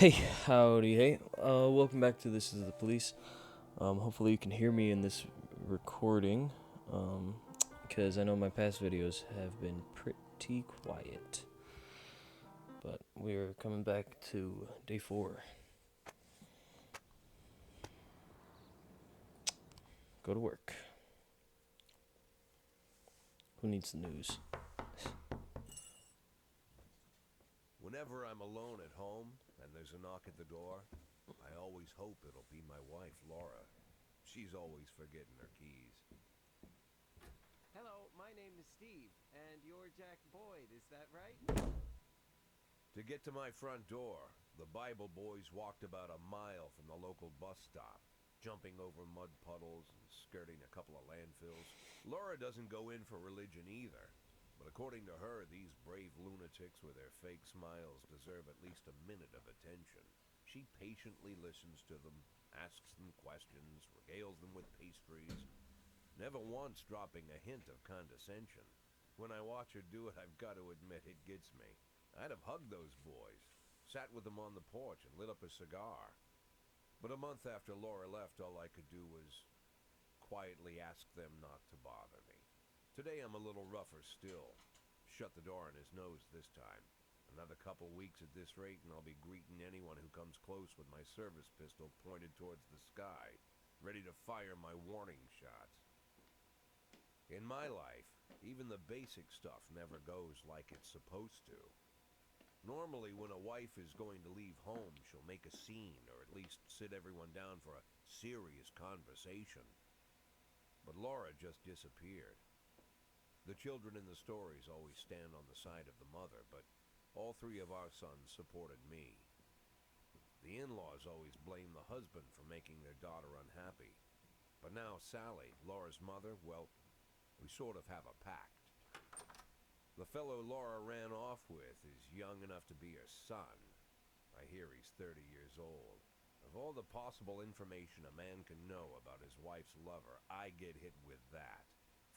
Hey, howdy, hey. Welcome back to This is the Police. Hopefully you can hear me in this recording, because I know my past videos have been pretty quiet. But we're coming back to day 4. Go to work. Who needs the news? Whenever I'm alone at home and there's a knock at the door, I always hope it'll be my wife, Laura. She's always forgetting her keys. Hello, my name is Steve, and you're Jack Boyd, is that right? To get to my front door, the Bible boys walked about a mile from the local bus stop, jumping over mud puddles and skirting a couple of landfills. Laura doesn't go in for religion either, but according to her, these brave lunatics with their fake smiles deserve at least a minute of attention. She patiently listens to them, asks them questions, regales them with pastries, never once dropping a hint of condescension. When I watch her do it, I've got to admit it gets me. I'd have hugged those boys, sat with them on the porch and lit up a cigar. But a month after Laura left, all I could do was quietly ask them not to bother me. Today I'm a little rougher still. Shut the door on his nose this time. Another couple weeks at this rate and I'll be greeting anyone who comes close with my service pistol pointed towards the sky, ready to fire my warning shots. In my life, even the basic stuff never goes like it's supposed to. Normally, when a wife is going to leave home, she'll make a scene or at least sit everyone down for a serious conversation. But Laura just disappeared. The children in the stories always stand on the side of the mother, but all 3 of our sons supported me. The in-laws always blame the husband for making their daughter unhappy. But now Sally, Laura's mother, well, we sort of have a pact. The fellow Laura ran off with is young enough to be her son. I hear he's 30 years old. Of all the possible information a man can know about his wife's lover, I get hit with that.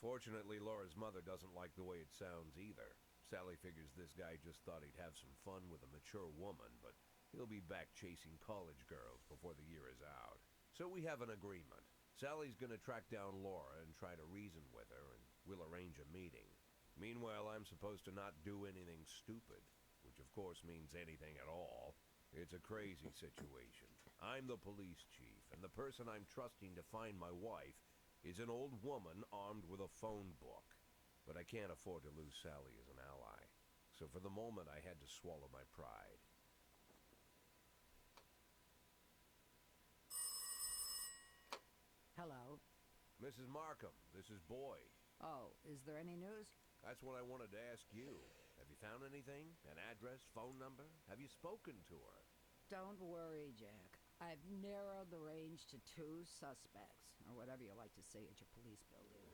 Fortunately, Laura's mother doesn't like the way it sounds either. Sally figures this guy just thought he'd have some fun with a mature woman, but he'll be back chasing college girls before the year is out. So we have an agreement. Sally's gonna track down Laura and try to reason with her, and we'll arrange a meeting. Meanwhile, I'm supposed to not do anything stupid, which of course means anything at all. It's a crazy situation. I'm the police chief, and the person I'm trusting to find my wife is an old woman armed with a phone book. But I can't afford to lose Sally as an ally. So for the moment, I had to swallow my pride. Hello. Mrs. Markham, this is Boyd. Oh, is there any news? That's what I wanted to ask you. Have you found anything? An address, phone number? Have you spoken to her? Don't worry, Jack. I've narrowed the range to 2 suspects, or whatever you like to say at your police building.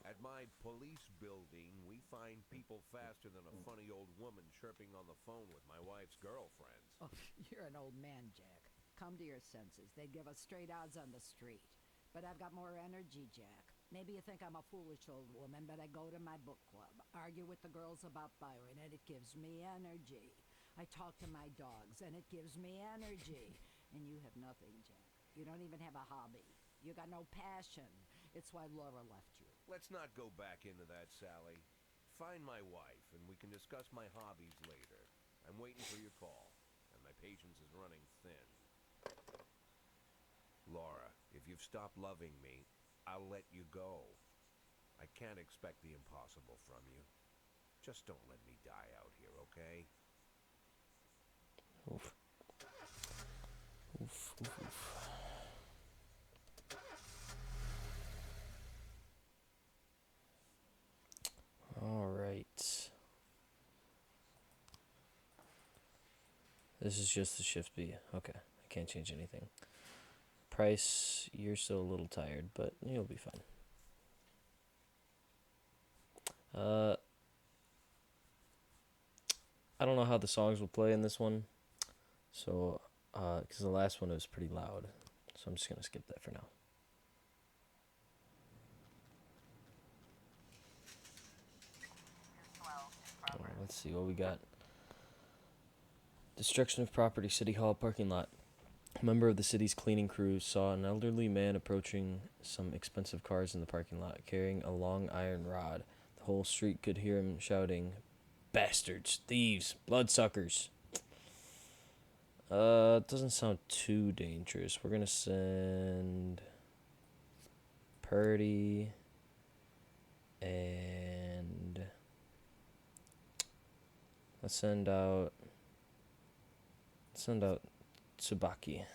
At my police building, we find people faster than a funny old woman chirping on the phone with my wife's girlfriends. Oh, you're an old man, Jack. Come to your senses. They'd give us straight odds on the street. But I've got more energy, Jack. Maybe you think I'm a foolish old woman, but I go to my book club, argue with the girls about Byron, and it gives me energy. I talk to my dogs, and it gives me energy. And you have nothing, Jack. You don't even have a hobby. You got no passion. It's why Laura left you. Let's not go back into that, Sally. Find my wife, and we can discuss my hobbies later. I'm waiting for your call, and my patience is running thin. Laura, if you've stopped loving me, I'll let you go. I can't expect the impossible from you. Just don't let me die out here, okay? Oof. Oof, oof, oof. Alright. This is just the shift B. Okay, I can't change anything. Price, you're still a little tired, but you'll be fine. I don't know how the songs will play in this one, so because the last one was pretty loud, so I'm just gonna skip that for now. Let's see what we got. Destruction of property, City Hall parking lot. A member of the city's cleaning crew saw an elderly man approaching some expensive cars in the parking lot, carrying a long iron rod. The whole street could hear him shouting, "Bastards, thieves, bloodsuckers." It doesn't sound too dangerous. We're gonna send Purdy and let's send out Tsubaki.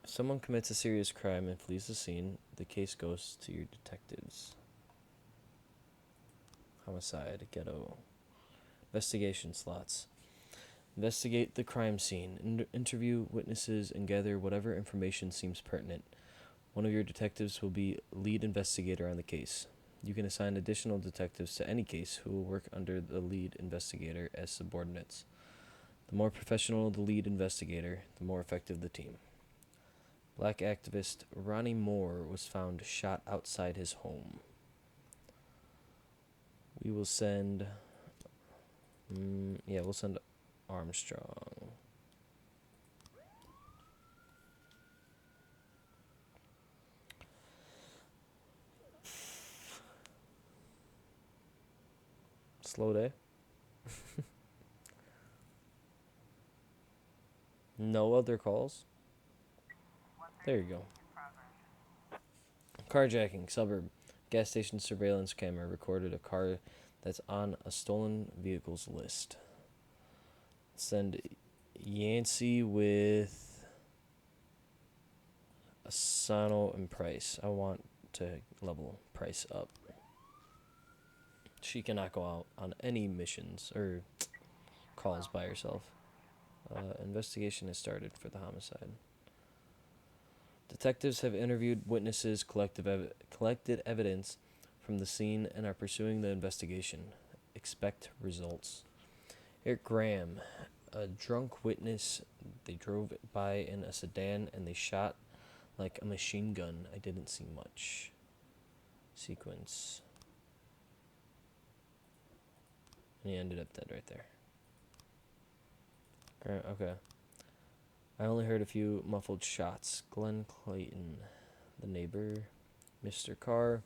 If someone commits a serious crime and flees the scene, the case goes to your detectives. Homicide, ghetto. Investigation slots. Investigate the crime scene, interview witnesses, and gather whatever information seems pertinent. One of your detectives will be lead investigator on the case. You can assign additional detectives to any case who will work under the lead investigator as subordinates. The more professional the lead investigator, the more effective the team. Black activist Ronnie Moore was found shot outside his home. We will send... we'll send Armstrong. Slow day. No other calls? There you go. Carjacking, suburb. Gas station surveillance camera recorded a car that's on a stolen vehicles list. Send Yancey with Asano and Price. I want to level Price up. She cannot go out on any missions or calls by herself. Investigation has started for the homicide. Detectives have interviewed witnesses, collected evidence from the scene, and are pursuing the investigation. Expect results. Eric Graham, a drunk witness. They drove by in a sedan and they shot like a machine gun. I didn't see much. Sequence. And he ended up dead right there. Okay. I only heard a few muffled shots. Glenn Clayton, the neighbor. Mr. Carr,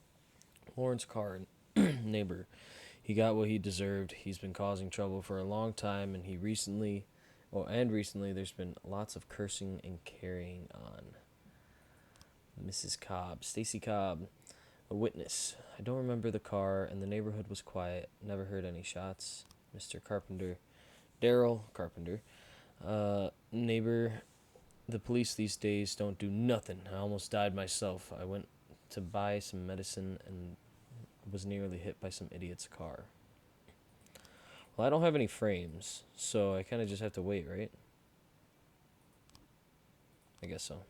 Lawrence Carr, neighbor. He got what he deserved. He's been causing trouble for a long time, and recently there's been lots of cursing and carrying on. Mrs. Cobb, Stacy Cobb, a witness. I don't remember the car, and the neighborhood was quiet. Never heard any shots. Mr. Carpenter, Daryl Carpenter, neighbor. The police these days don't do nothing. I almost died myself. I went to buy some medicine and was nearly hit by some idiot's car. Well, I don't have any frames, so I kind of just have to wait, right? I guess so.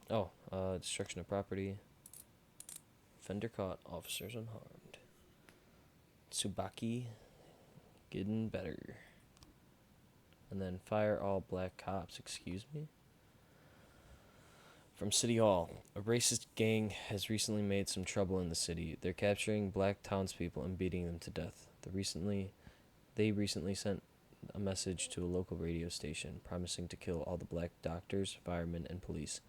Oh, destruction of property. Fender caught, officers unharmed. Tsubaki, getting better. And then fire all black cops, excuse me? From City Hall. A racist gang has recently made some trouble in the city. They're capturing black townspeople and beating them to death. They recently sent a message to a local radio station promising to kill all the black doctors, firemen, and police.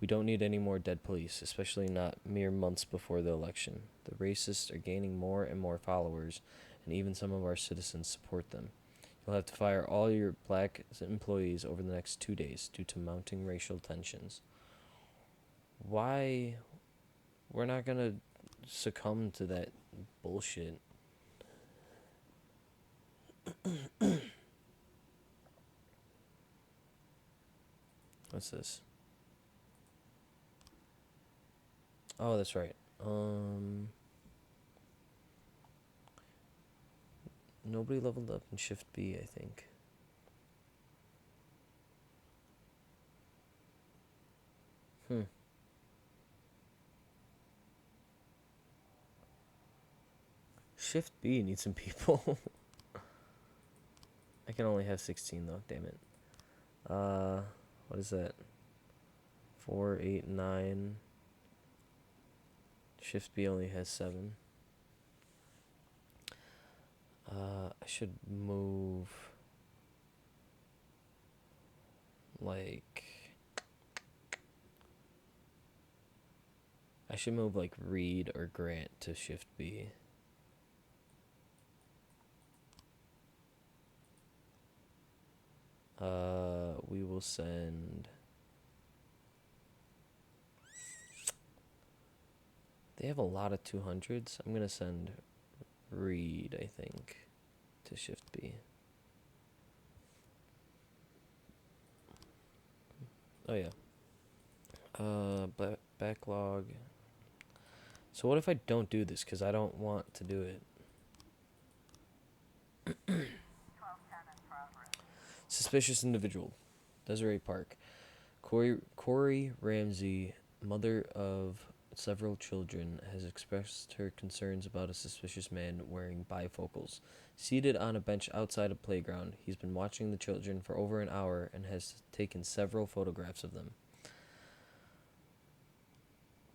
We don't need any more dead police, especially not mere months before the election. The racists are gaining more and more followers, and even some of our citizens support them. You'll have to fire all your black employees over the next 2 days due to mounting racial tensions. Why? We're not gonna succumb to that bullshit. What's this? Oh, that's right. Nobody leveled up in Shift B, I think. Shift B needs some people. I can only have 16 though, damn it. What is that? 4, 8, 9. Shift B only has 7. should move like Reed or Grant to Shift B. We will send. They have a lot of 200s. I'm gonna send Reed, I think, to Shift B. Oh yeah. Backlog. So what if I don't do this? Because I don't want to do it. Suspicious individual. Desiree Park. Corey Ramsey, mother of several children, has expressed her concerns about a suspicious man wearing bifocals. Seated on a bench outside a playground, he's been watching the children for over an hour and has taken several photographs of them.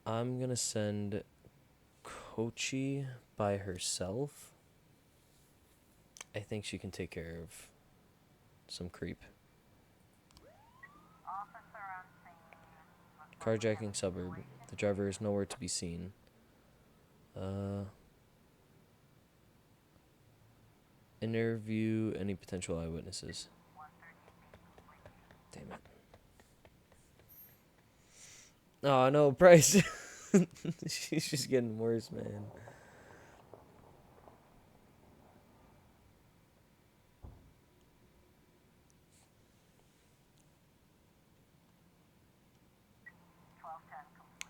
I'm going to send Kochi by herself. I think she can take care of some creep. Carjacking suburb. The driver is nowhere to be seen. Interview any potential eyewitnesses. Damn it. Oh no, Bryce. She's just getting worse, man.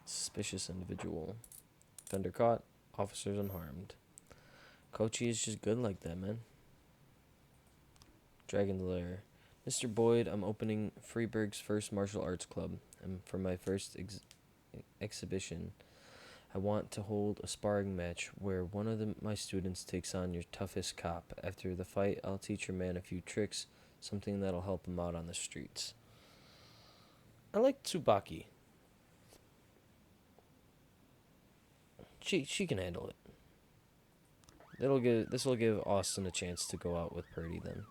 Suspicious individual. Offender caught. Officers unharmed. Kochi is just good like that, man. Dragon's Lair. Mr. Boyd, I'm opening Freeburg's first martial arts club. And for my first exhibition, I want to hold a sparring match where one of my students takes on your toughest cop. After the fight, I'll teach your man a few tricks, something that'll help him out on the streets. I like Tsubaki. She can handle it. This will give Austin a chance to go out with Purdy then.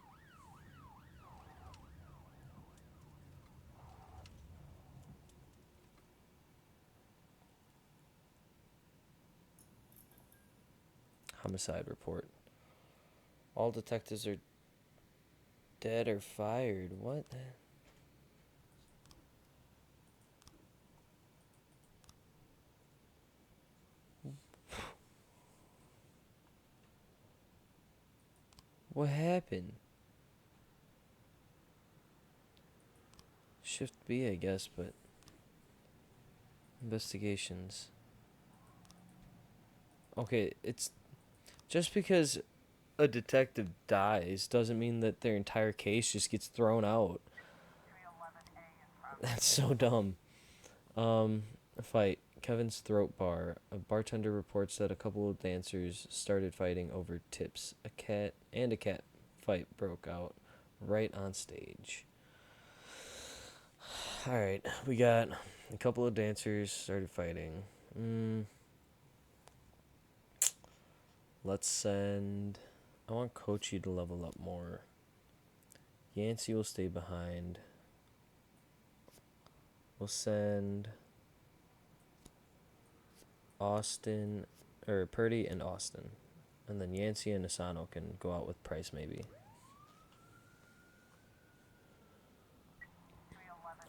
Homicide report. All detectives are dead or fired. What? What happened? Shift B, I guess, but investigations. Okay, it's just because a detective dies doesn't mean that their entire case just gets thrown out. That's so dumb. A fight. Kevin's throat bar. A bartender reports that a couple of dancers started fighting over tips. A cat fight broke out right on stage. Alright, we got a couple of dancers started fighting. Let's send. I want Kochi to level up more. Yancey will stay behind. We'll send Austin, or Purdy and Austin. And then Yancey and Asano can go out with Price maybe.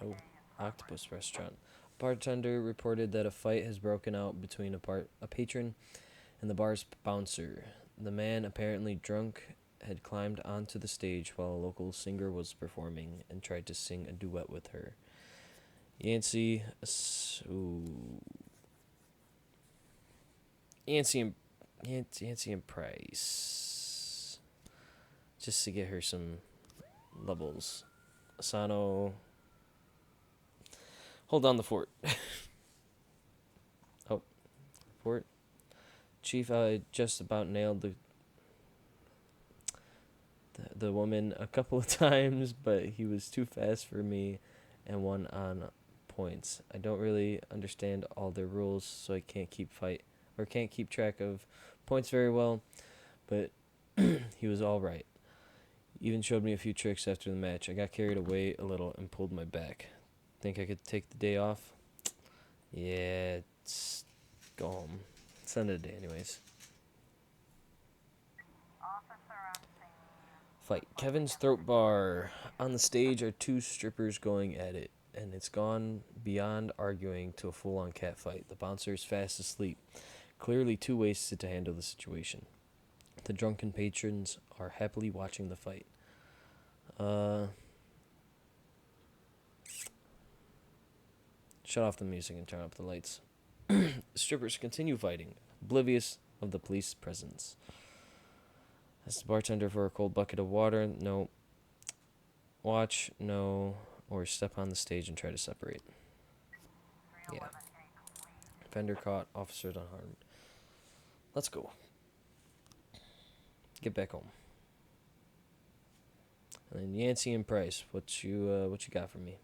Oh, Octopus Restaurant. Bartender reported that a fight has broken out between a patron and the bar's bouncer. The man, apparently drunk, had climbed onto the stage while a local singer was performing and tried to sing a duet with her. Yancey and Price. Just to get her some levels. Asano. Hold on the fort. Oh, fort. Chief, I just about nailed the woman a couple of times, but he was too fast for me and won on points. I don't really understand all their rules, so I can't keep track of points very well, but He was all right. Even showed me a few tricks after the match. I got carried away a little and pulled my back. Think I could take the day off? Yeah, go home. Send it a day, anyways. Fight. Kevin's throat bar. On the stage are two strippers going at it, and it's gone beyond arguing to a full-on cat fight. The bouncer is fast asleep, clearly too wasted to handle the situation. The drunken patrons are happily watching the fight. Shut off the music and turn up the lights. The strippers continue fighting, oblivious of the police presence. Ask the bartender for a cold bucket of water. No. Watch, no. Or step on the stage and try to separate. Yeah. Offender caught, officers unharmed. Let's go. Get back home. And then Yancey and Price, what you got for me?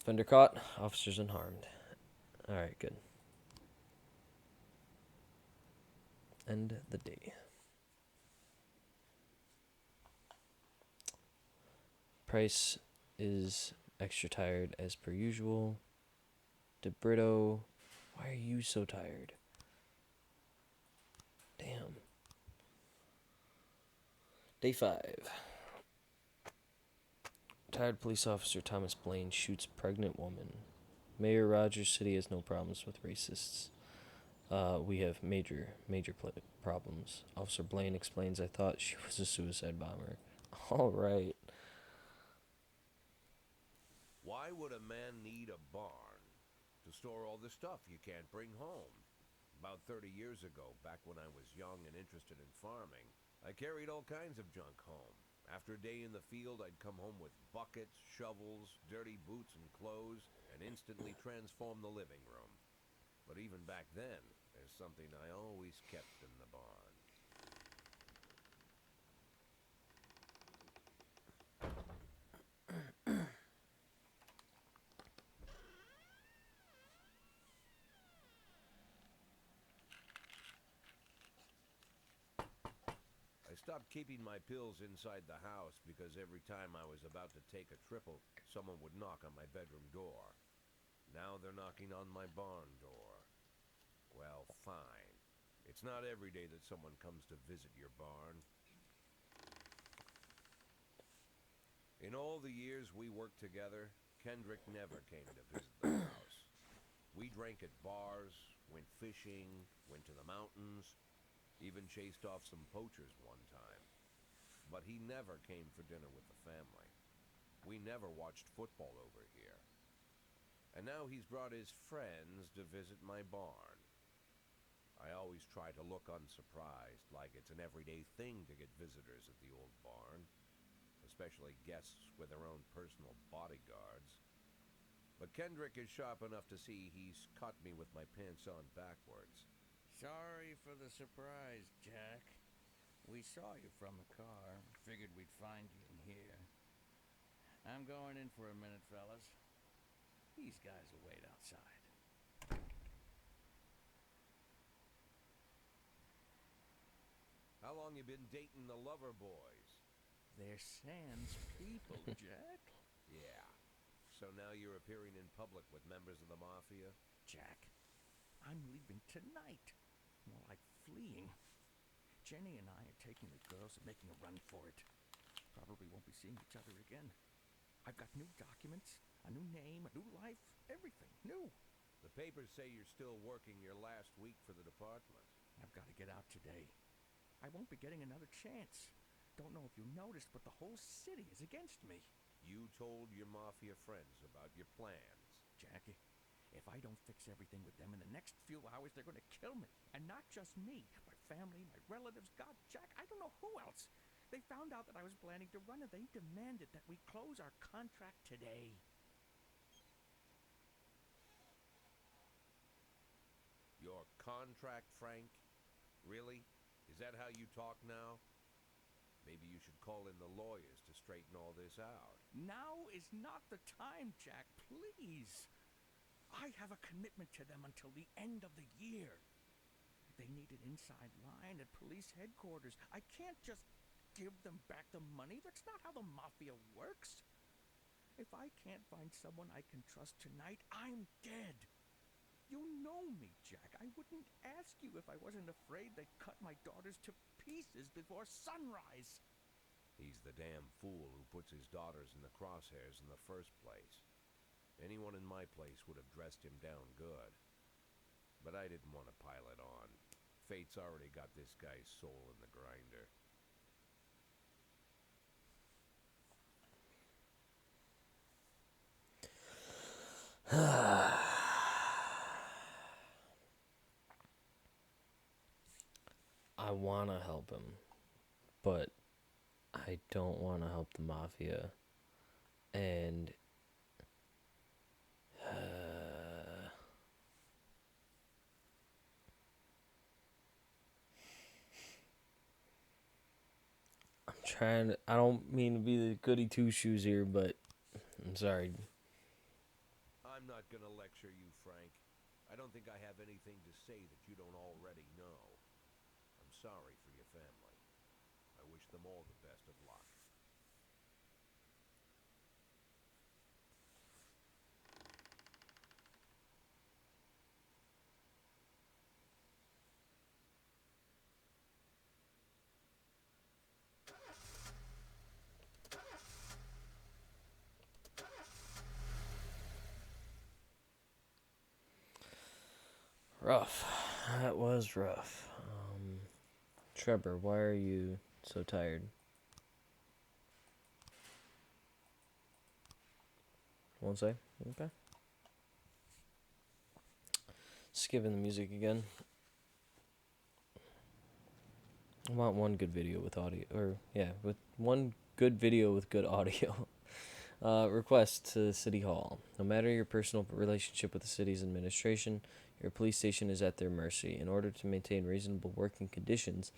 Offender caught, officers unharmed. Alright, good. End the day. Price is extra tired as per usual. DeBrito, why are you so tired? Damn. Day 5. Tired police officer Thomas Blaine shoots pregnant woman. Mayor Rogers City has no problems with racists. We have major problems. Officer Blaine explains, I thought she was a suicide bomber. All right. Why would a man need a barn to store all the stuff you can't bring home? About 30 years ago, back when I was young and interested in farming, I carried all kinds of junk home. After a day in the field, I'd come home with buckets, shovels, dirty boots and clothes, and instantly transform the living room. But even back then, there's something I always kept in the barn. I stopped keeping my pills inside the house because every time I was about to take a triple, someone would knock on my bedroom door. Now they're knocking on my barn door. Well, fine. It's not every day that someone comes to visit your barn. In all the years we worked together, Kendrick never came to visit the house. We drank at bars, went fishing, went to the mountains, even chased off some poachers one time. But he never came for dinner with the family. We never watched football over here. And now he's brought his friends to visit my barn. I always try to look unsurprised, like it's an everyday thing to get visitors at the old barn, especially guests with their own personal bodyguards. But Kendrick is sharp enough to see he's caught me with my pants on backwards. Sorry for the surprise, Jack. We saw you from the car. Figured we'd find you in here. I'm going in for a minute, fellas. These guys will wait outside. How long you been dating the lover boys? They're Sans people, Jack. Yeah. So now you're appearing in public with members of the Mafia? Jack, I'm leaving tonight. More like fleeing. Jenny and I are taking the girls and making a run for it. Probably won't be seeing each other again. I've got new documents, a new name, a new life, everything new. The papers say you're still working your last week for the department. I've got to get out today. I won't be getting another chance. Don't know if you noticed, but the whole city is against me. You told your Mafia friends about your plans. Jackie, if I don't fix everything with them in the next few hours, they're going to kill me. And not just me, my family, my relatives, God, Jack, I don't know who else. They found out that I was planning to run and they demanded that we close our contract today. Your contract, Frank? Really? Is that how you talk now? Maybe you should call in the lawyers to straighten all this out. Now is not the time, Jack, please. I have a commitment to them until the end of the year. They need an inside line at police headquarters. I can't just give them back the money. That's not how the mafia works. If I can't find someone I can trust tonight, I'm dead. You know me, Jack. I wouldn't ask you if I wasn't afraid they'd cut my daughters to pieces before sunrise. He's the damn fool who puts his daughters in the crosshairs in the first place. Anyone in my place would have dressed him down good. But I didn't want to pile it on. Fate's already got this guy's soul in the grinder. I want to help him, but I don't want to help the mafia. And I'm trying to, I don't mean to be the goody two shoes here, but I'm sorry. I'm not gonna lecture you, Frank. I don't think I have anything to say that you don't already know. I'm sorry for your family. I wish them all the best of luck. Rough. That was rough. Trevor, why are you so tired? Won't say? Okay. Skipping the music again. I want one good video with audio, or yeah, with one good video with good audio. Request to City Hall. No matter your personal relationship with the city's administration, your police station is at their mercy. In order to maintain reasonable working conditions,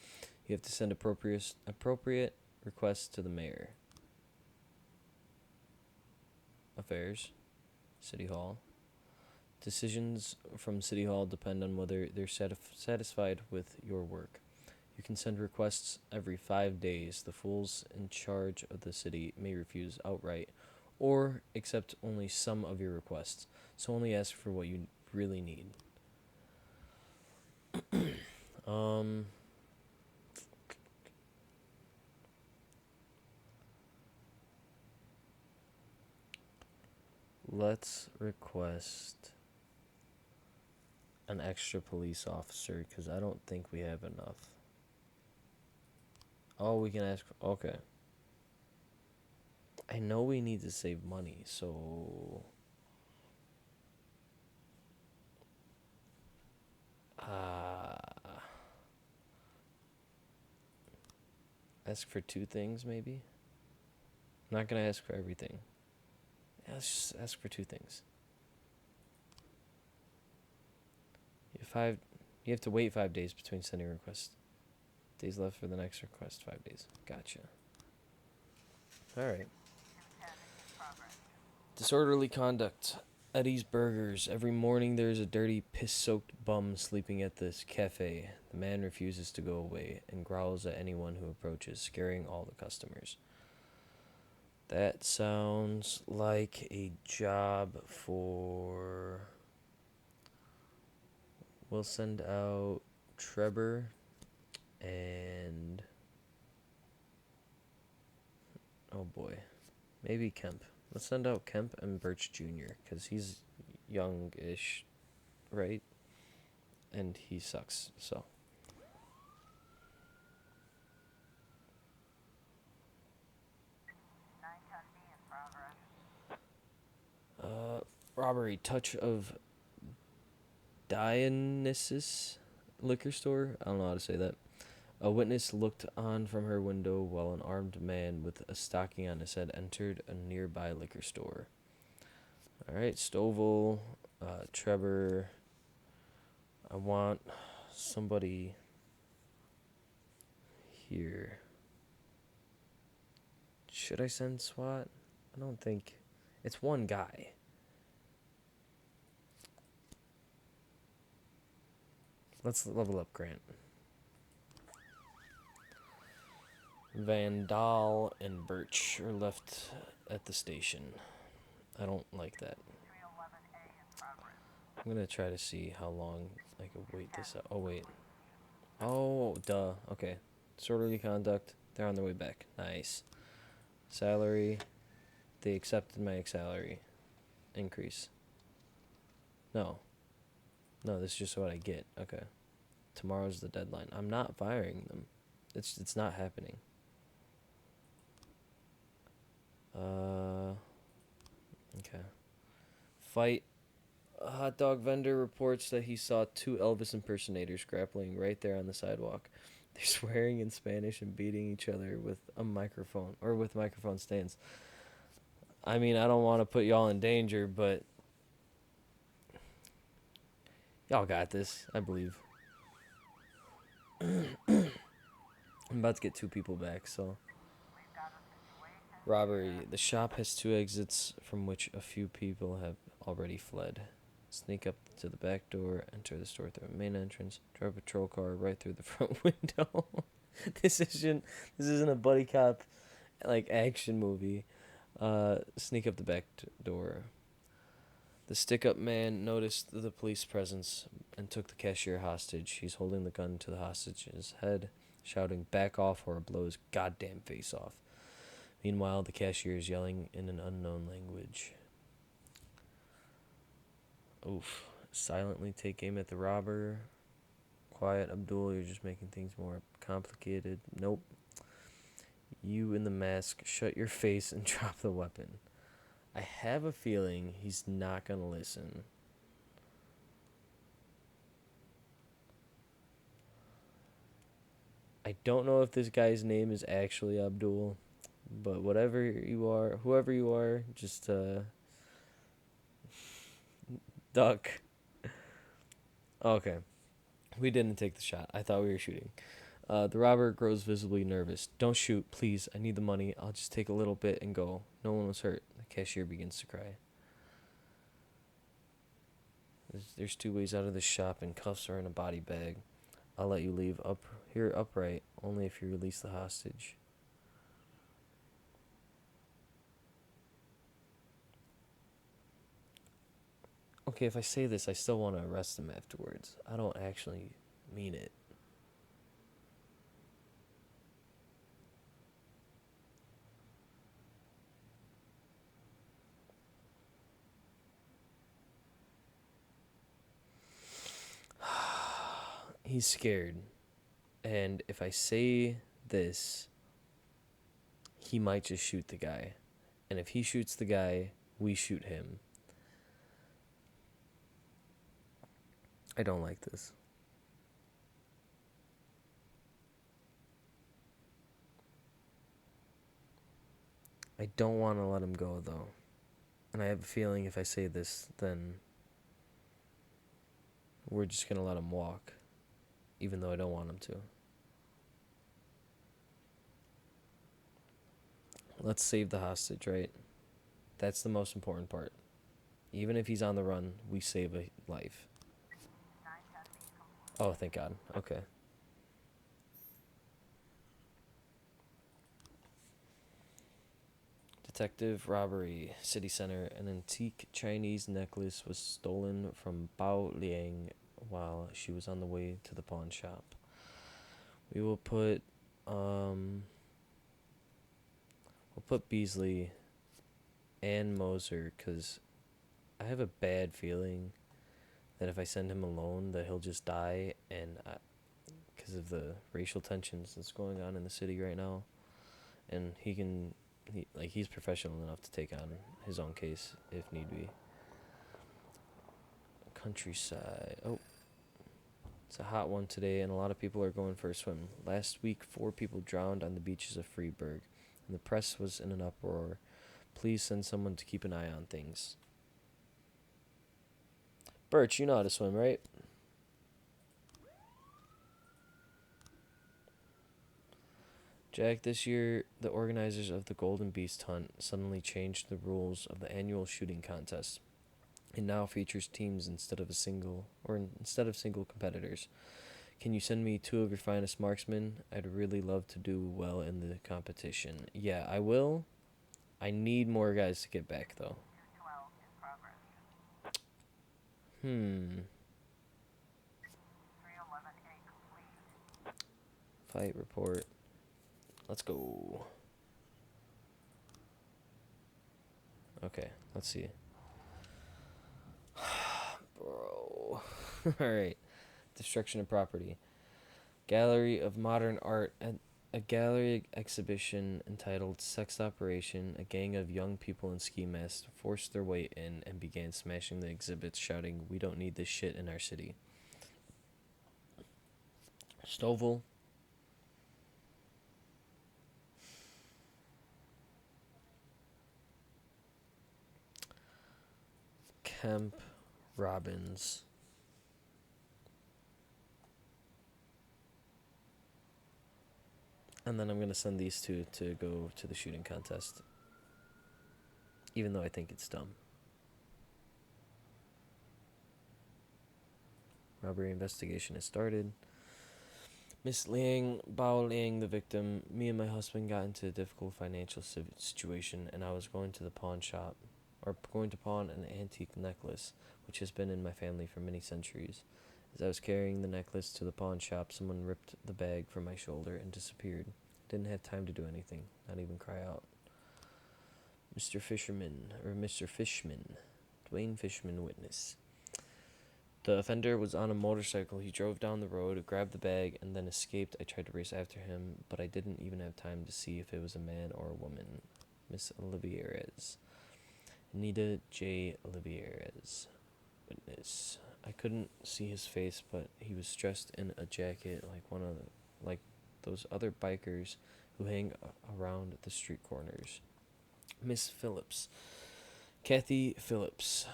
you have to send appropriate requests to the mayor. Affairs, City Hall. Decisions from City Hall depend on whether they're satisfied with your work. You can send requests every 5 days. The fools in charge of the city may refuse outright or accept only some of your requests, so only ask for what you really need. Let's request an extra police officer because I don't think we have enough. Oh, we can ask. Okay. I know we need to save money, so ask for 2 things maybe. I'm not gonna ask for everything. Yeah, let's just ask for 2 things. You have to wait 5 days between sending requests. Days left for the next request, 5 days. Gotcha. Alright. Disorderly conduct. Eddie's Burgers. Every morning there's a dirty, piss-soaked bum sleeping at this cafe. The man refuses to go away and growls at anyone who approaches, scaring all the customers. That sounds like a job for... We'll send out Trevor and... Oh boy. Maybe Kemp. Let's send out Kemp and Birch Jr. because he's young-ish, right? And he sucks, so. Robbery. Touch of Dionysus liquor store. I don't know how to say that. A witness looked on from her window while an armed man with a stocking on his head entered a nearby liquor store. Alright, Stovall, Trevor. I want somebody here. Should I send SWAT? I don't think. It's one guy. Let's level up Grant. Vandal and Birch are left at the station. I don't like that. I'm gonna try to see how long I can wait this out. Oh, wait. Oh, duh. Okay. Disorderly conduct. They're on their way back. Nice. Salary. They accepted my salary increase. No. No, this is just what I get. Okay. Tomorrow's the deadline. I'm not firing them. It's not happening. Okay. Fight. A hot dog vendor reports that he saw two Elvis impersonators grappling right there on the sidewalk. They're swearing in Spanish and beating each other with a microphone, or with microphone stands. I mean, I don't want to put y'all in danger, but y'all got this, I believe. I'm about to get two people back, so. Robbery. The shop has two exits from which a few people have already fled. Sneak up to the back door, enter the store through the main entrance, drive a patrol car right through the front window. This isn't a buddy cop like action movie. Sneak up the back door. The stick-up man noticed the police presence and took the cashier hostage. He's holding the gun to the hostage's head, shouting, "Back off or I'll blow his goddamn face off." Meanwhile, the cashier is yelling in an unknown language. Oof. Silently take aim at the robber. Quiet, Abdul, you're just making things more complicated. Nope. You in the mask, shut your face and drop the weapon. I have a feeling he's not going to listen. I don't know if this guy's name is actually Abdul, but whatever you are, whoever you are, just duck. Okay. We didn't take the shot. I thought we were shooting. The robber grows visibly nervous. "Don't shoot, please. I need the money. I'll just take a little bit and go." No one was hurt. The cashier begins to cry. There's two ways out of the shop, and cuffs are in a body bag. I'll let you leave up here upright, only if you release the hostage. Okay, if I say this, I still want to arrest him afterwards. I don't actually mean it. He's scared. And if I say this, he might just shoot the guy. And if he shoots the guy, we shoot him. I don't like this. I don't want to let him go, though. And I have a feeling if I say this, then we're just going to let him walk. Even though I don't want him to. Let's save the hostage, right? That's the most important part. Even if he's on the run, we save a life. Oh, thank God. Okay. Detective robbery, city center. An antique Chinese necklace was stolen from Bao Liang while she was on the way to the pawn shop. We will put Beasley and Moser, because I have a bad feeling that if I send him alone that he'll just die, and because of the racial tensions that's going on in the city right now, and he's professional enough to take on his own case if need be. Countryside. Oh, it's a hot one today, and a lot of people are going for a swim. Last week, 4 people drowned on the beaches of Freeburg, and the press was in an uproar. Please send someone to keep an eye on things. Birch, you know how to swim, right? Jack, this year, the organizers of the Golden Beast Hunt suddenly changed the rules of the annual shooting contest. It now features teams instead of single competitors. Can you send me 2 of your finest marksmen? I'd really love to do well in the competition. Yeah, I will. I need more guys to get back, though. Fight report. Let's go. Okay, let's see. Bro. Alright. Destruction of property. Gallery of Modern Art at a gallery exhibition entitled Sex Operation. A gang of young people in ski masks forced their way in and began smashing the exhibits, shouting, "We don't need this shit in our city." Stovall. Kemp. Robbins. And then I'm going to send these 2 to go to the shooting contest. Even though I think it's dumb. Robbery investigation has started. Miss Liang, Bao Liang, the victim. Me and my husband got into a difficult financial situation, and I was going to pawn an antique necklace, which has been in my family for many centuries. As I was carrying the necklace to the pawn shop, someone ripped the bag from my shoulder and disappeared. Didn't have time to do anything, not even cry out. Mr. Fishman, Dwayne Fishman, witness. The offender was on a motorcycle. He drove down the road, grabbed the bag, and then escaped. I tried to race after him, but I didn't even have time to see if it was a man or a woman. Miss Olivieres. Anita J. Olivieres. Witness. I couldn't see his face, but he was dressed in a jacket like those other bikers who hang around the street corners. Miss Phillips. Kathy Phillips.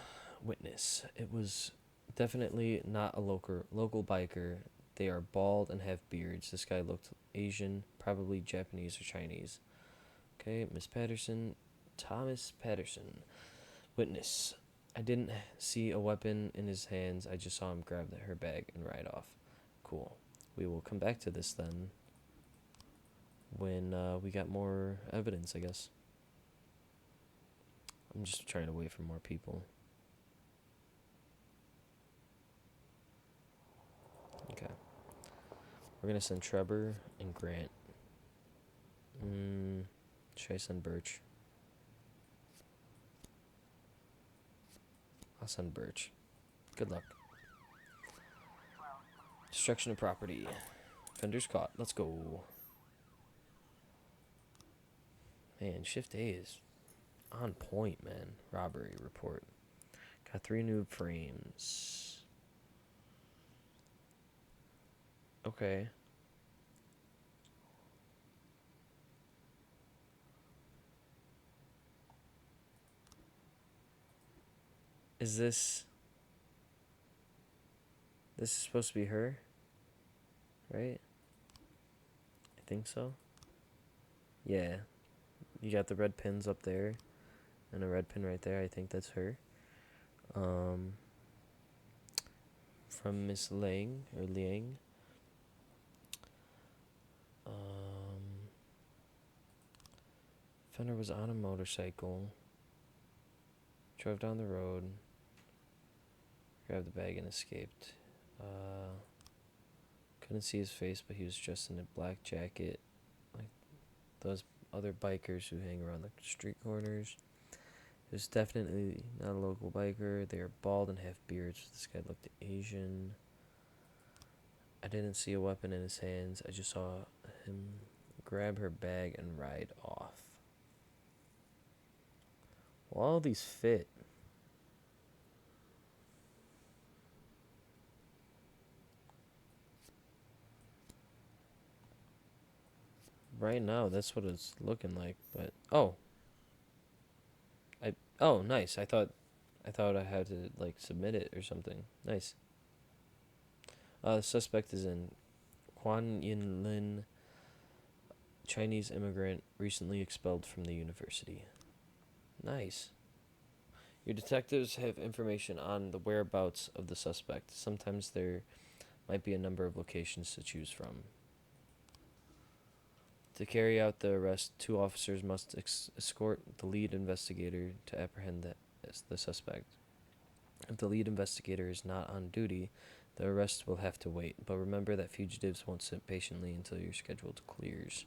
Witness. It was definitely not a local biker. They are bald and have beards. This guy looked Asian, probably Japanese or Chinese. Okay, Miss Patterson. Thomas Patterson. Witness. I didn't see a weapon in his hands. I just saw him grab her bag and ride off. Cool. We will come back to this then when we got more evidence, I guess. I'm just trying to wait for more people. Okay. We're going to send Trevor and Grant. Should I send Birch? I'll send Birch. Good luck. Destruction of property. Offenders caught. Let's go. Man, Shift A is on point, man. Robbery report. Got 3 new frames. Okay. Is this is supposed to be her? Right? I think so. Yeah. You got the red pins up there and a red pin right there. I think that's her. From Miss Liang. Fender was on a motorcycle, drove down the road, grabbed the bag and escaped. Couldn't see his face, but he was dressed in a black jacket, like those other bikers who hang around the street corners. It was definitely not a local biker. They are bald and have beards. This guy looked Asian. I didn't see a weapon in his hands. I just saw him grab her bag and ride off. Well, all these fit. Right now, that's what it's looking like. But nice. I thought I had to like submit it or something. Nice. The suspect is in Quan Yin Lin, Chinese immigrant, recently expelled from the university. Nice. Your detectives have information on the whereabouts of the suspect. Sometimes there might be a number of locations to choose from. To carry out the arrest, 2 officers must escort the lead investigator to apprehend the suspect. If the lead investigator is not on duty, the arrest will have to wait. But remember that fugitives won't sit patiently until your schedule clears.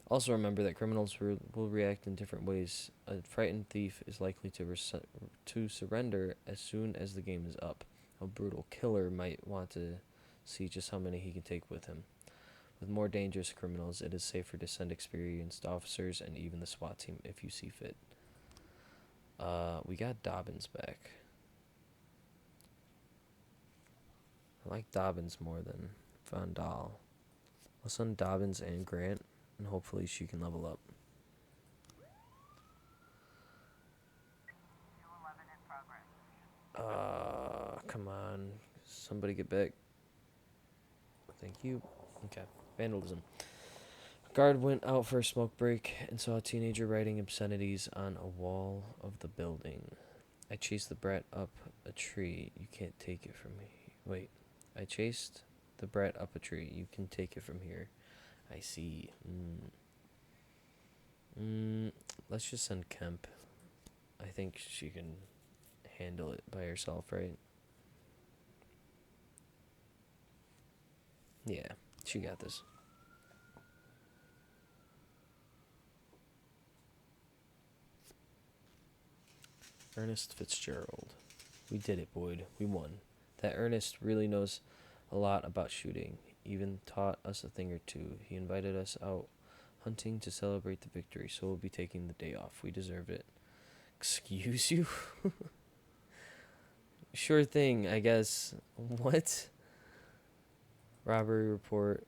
Also remember that criminals will react in different ways. A frightened thief is likely to surrender as soon as the game is up. A brutal killer might want to see just how many he can take with him. With more dangerous criminals, it is safer to send experienced officers and even the SWAT team if you see fit. We got Dobbins back. I like Dobbins more than Von Dahl. I'll send Dobbins and Grant, and hopefully she can level up. Come on. Somebody get back. Thank you. Okay. Vandalism. A guard went out for a smoke break and saw a teenager writing obscenities on a wall of the building. I chased the brat up a tree. You can't take it from me. Wait. I chased the brat up a tree. You can take it from here. I see. Let's just send Kemp. I think she can handle it by herself, right? Yeah, she got this. Ernest Fitzgerald. We did it, Boyd. We won. That Ernest really knows a lot about shooting. Even taught us a thing or two. He invited us out hunting to celebrate the victory, so we'll be taking the day off. We deserved it. Excuse you? Sure thing, I guess. What? Robbery report.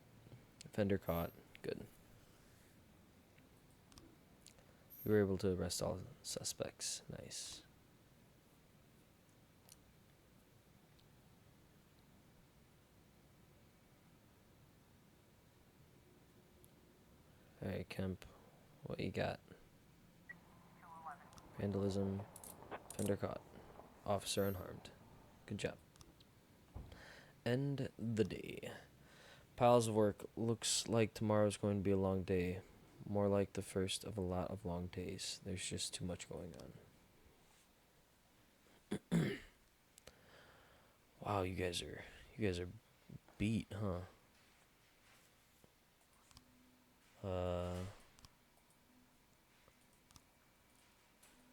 Offender caught. Good. We were able to arrest all suspects. Nice. Alright, Kemp. What you got? Vandalism. Offender caught. Officer unharmed. Good job. End the day. Piles of work. Looks like tomorrow's going to be a long day. More like the first of a lot of long days. There's just too much going on. Wow, you guys are beat, huh?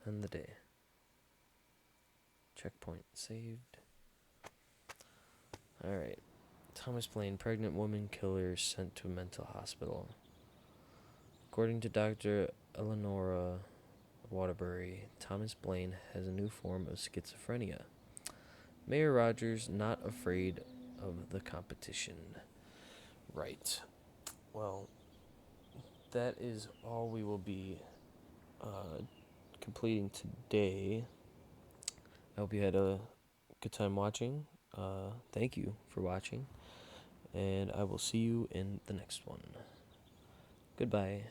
End the day. Checkpoint saved. Alright. Thomas Blaine, pregnant woman killer sent to a mental hospital. According to Dr. Eleonora Waterbury, Thomas Blaine has a new form of schizophrenia. Mayor Rogers not afraid of the competition. Right. Well, that is all we will be completing today. I hope you had a good time watching. Thank you for watching, and I will see you in the next one. Goodbye.